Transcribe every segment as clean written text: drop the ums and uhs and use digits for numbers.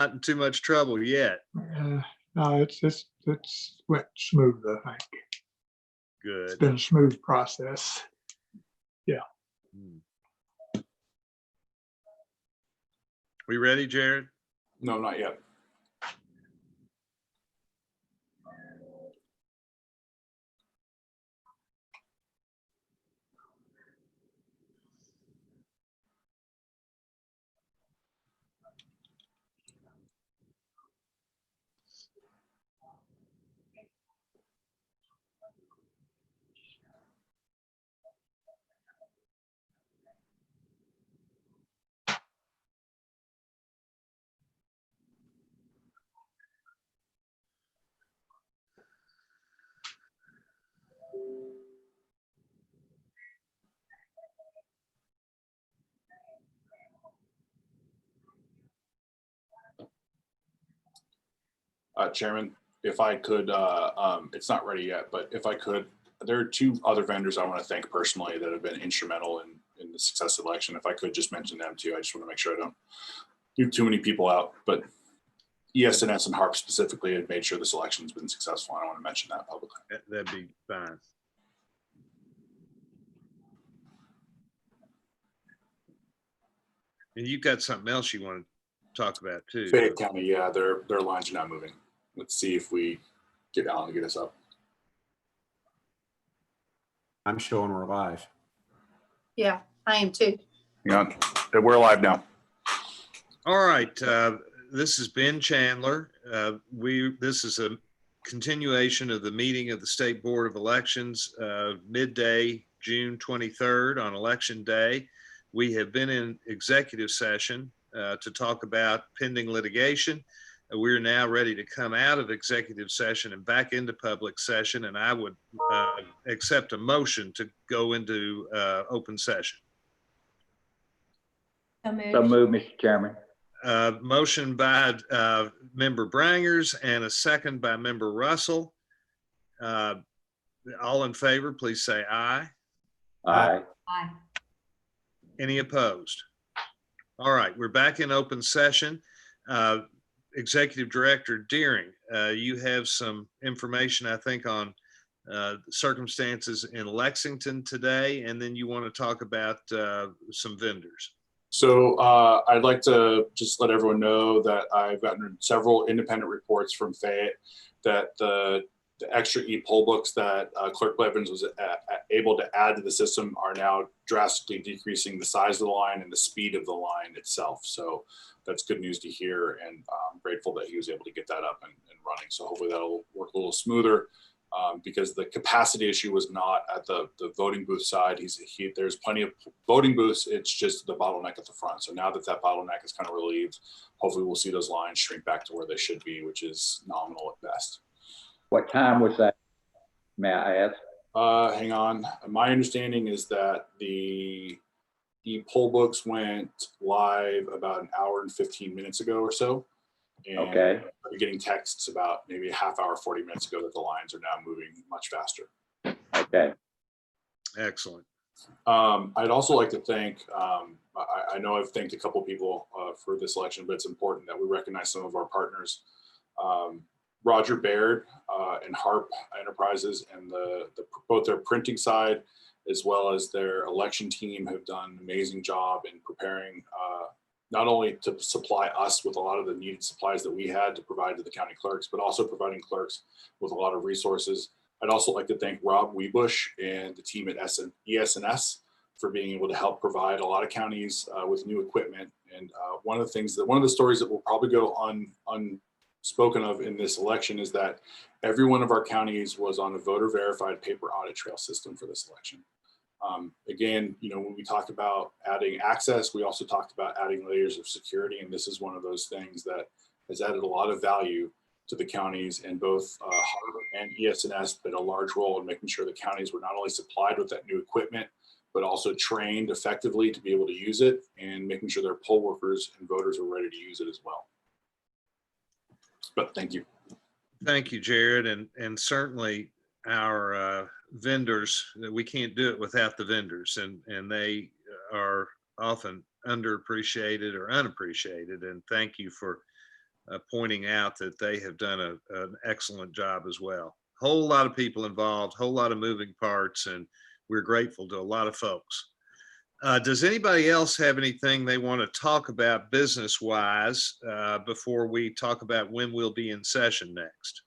not in too much trouble yet. No, it's went smooth, I think. It's Good. been a smooth process. We ready, Jared? No, not yet. Chairman, if I could, it's not ready yet, but if I could, there are two other vendors I want to thank personally that have been instrumental in the success of the election. If I could just mention them too, I just want to make sure I don't leave too many people out, but ES&S and HARP specifically have made sure this election has been successful. I want to mention that publicly. That'd be fine. And you've got something else you want to talk about too. Fayette County, yeah, their lines are not moving. Let's see if we get Alan to get us up. I'm showing we're live. Yeah, I am too. Yeah, we're live now. All right. This is Ben Chandler. This is a continuation of the meeting of the State Board of Elections, midday, June 23rd on Election Day. We have been in executive session to talk about pending litigation. We're now ready to come out of executive session and back into public session, and I would accept a motion to go into open session. So moved. So moved, Mr. Chairman. Motion by Member Brangers and a second by Member Russell. All in favor, please say aye. Aye. Aye. Any opposed? All right, we're back in open session. Executive Director Deering, you have some information, I think, on circumstances in Lexington today, and then you want to talk about some vendors. So I'd like to just let everyone know that I've gotten several independent reports from Fayette that the extra e-poll books that Clerk Blevins was able to add to the system are now drastically decreasing the size of the line and the speed of the line itself. So that's good news to hear, and I'm grateful that he was able to get that up and running. So hopefully that'll work a little smoother. Because the capacity issue was not at the voting booth side. There's plenty of voting booths. It's just the bottleneck at the front. So now that bottleneck is kind of relieved, hopefully we'll see those lines shrink back to where they should be, which is nominal at best. What time was that? May I ask? Hang on. My understanding is that the poll books went live about an hour and 15 minutes ago or so. And Okay. I'm getting texts about maybe a half hour, 40 minutes ago that the lines are now moving much faster. Okay. Excellent. I'd also like to thank, I know I've thanked a couple people for this election, but it's important that we recognize some of our partners. Roger Baird and HARP Enterprises and both their printing side as well as their election team have done an amazing job in preparing not only to supply us with a lot of the needed supplies that we had to provide to the county clerks, but also providing clerks with a lot of resources. I'd also like to thank Rob Webush and the team at ES&S for being able to help provide a lot of counties with new equipment. And one of the stories that will probably go unspoken of in this election is that every one of our counties was on a voter verified paper audit trail system for this election. Again, when we talked about adding access, we also talked about adding layers of security. And this is one of those things that has added a lot of value to the counties, and both HARP and ES&S played a large role in making sure the counties were not only supplied with that new equipment, but also trained effectively to be able to use it, and making sure their poll workers and voters were ready to use it as well. But thank you. Thank you, Jared. And certainly our vendors, we can't do it without the vendors, and they are often underappreciated or unappreciated. And thank you for pointing out that they have done an excellent job as well. Whole lot of people involved, whole lot of moving parts, and we're grateful to a lot of folks. Does anybody else have anything they want to talk about business-wise before we talk about when we'll be in session next?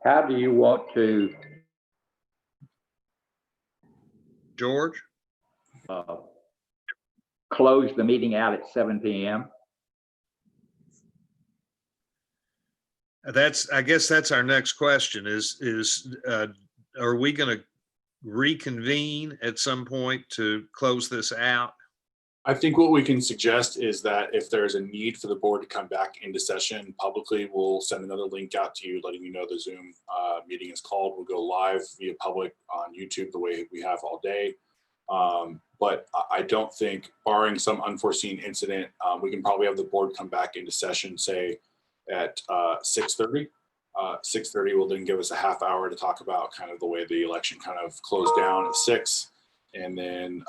How do you want to George? close the meeting out at 7 p.m.? I guess that's our next question is are we going to reconvene at some point to close this out? I think what we can suggest is that if there's a need for the board to come back into session publicly, we'll send another link out to you, letting you know the Zoom meeting is called. We'll go live via public on YouTube the way we have all day. But I don't think, barring some unforeseen incident, we can probably have the board come back into session, say at 6:30. 6:30 will then give us a half hour to talk about kind of the way the election kind of closed down at 6. And then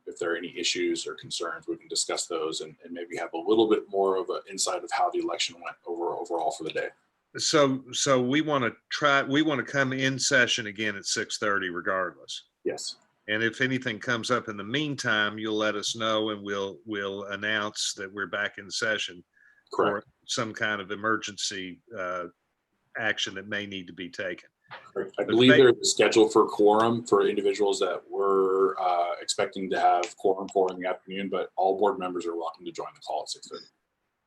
if there are any issues or concerns, we can discuss those and maybe have a little bit more of an insight of how the election went overall for the day. So we want to come in session again at 6:30 regardless. Yes. And if anything comes up in the meantime, you'll let us know and we'll announce that we're back in session. Correct. Or some kind of emergency action that may need to be taken. Correct. I believe there's a schedule for quorum for individuals that we're expecting to have quorum for in the afternoon, but all board members are welcome to join the call at 6:30.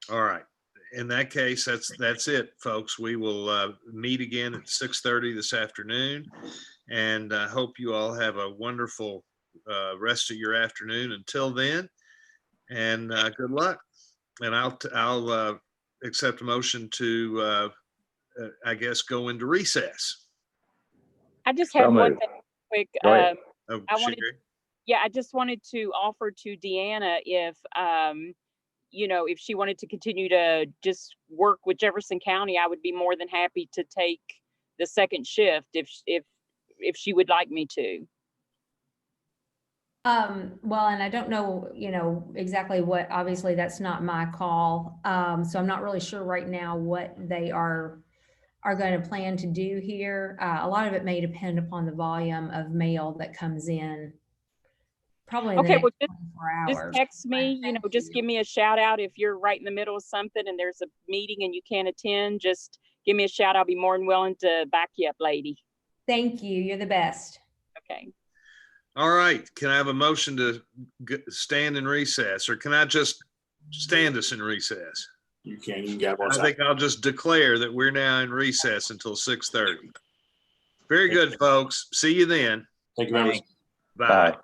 All right. In that case, that's it, folks. We will meet again at 6:30 this afternoon, and I hope you all have a wonderful rest of your afternoon until then, and good luck. And I'll accept a motion to, I guess, go into recess. I just have So one moved. thing quick. Go ahead. Oh, I wanted- Sherry? Yeah, I just wanted to offer to Deanna if, if she wanted to continue to just work with Jefferson County, I would be more than happy to take the second shift if she would like me to. Well, and I don't know, exactly what, obviously that's not my call. So I'm not really sure right now what they are going to plan to do here. A lot of it may depend upon the volume of mail that comes in. Probably in the Okay, next well, 24 Just hours. text me, Thank just you. give me a shout out if you're right in the middle of something and there's a meeting and you can't attend, just give me a shout. I'll be more than willing to back you up, lady. Thank you. You're the best. Okay. All right. Can I have a motion to stand in recess, or can I just stand us in recess? You can get I think I'll just declare that we're now in recess until 6:30. Very good, folks. See you then. Thank you, members. Bye. Bye.